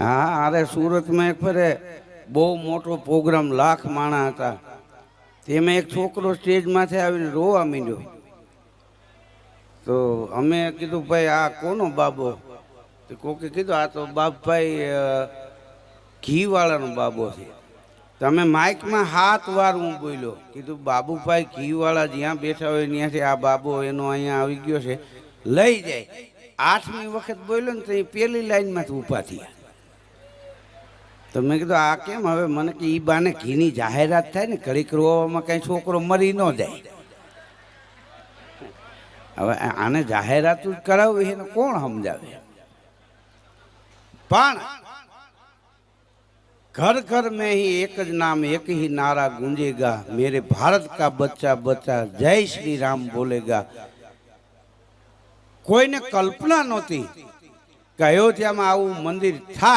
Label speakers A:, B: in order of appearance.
A: हाँ अरे सूरत में एक फेरे बहु मोटो प्रोग्राम लाख माणा था तेमें एक छोकरो स्टेज माथे आवीने रोवा मींड्यो तो अमे कीधुं भाई आ कोनो बाबो तो कोके कीधुं आ तो बाप भाई घी वाळानो बाबो छे तो अमे माइक में हाथ वार हूँ बोल्यो कीधुं बाबू भाई घी वाला ज्यां बैठा होय न्यांथी आ बाबो एनो अहींया आवी गयो छे लई जाय 8મી वखत बोल्यो ने तो पहली लाइन में ऊभा थया तो मैं कीधुं आ केम हवे मने के ई बाने घीनी जाहेरात थाय ने घड़ीक रोवामां कई छोकरो मरी न जाय हवे आने जाहेरात करावी एने कोण समजावे पण घर घर में ही एक ज नाम एक ही नारा गूंजेगा मेरे भारत का बच्चा बच्चा जय श्री राम बोलेगा कोई ने कल्पना नहोती कि अयोध्या में आवुं मंदिर था।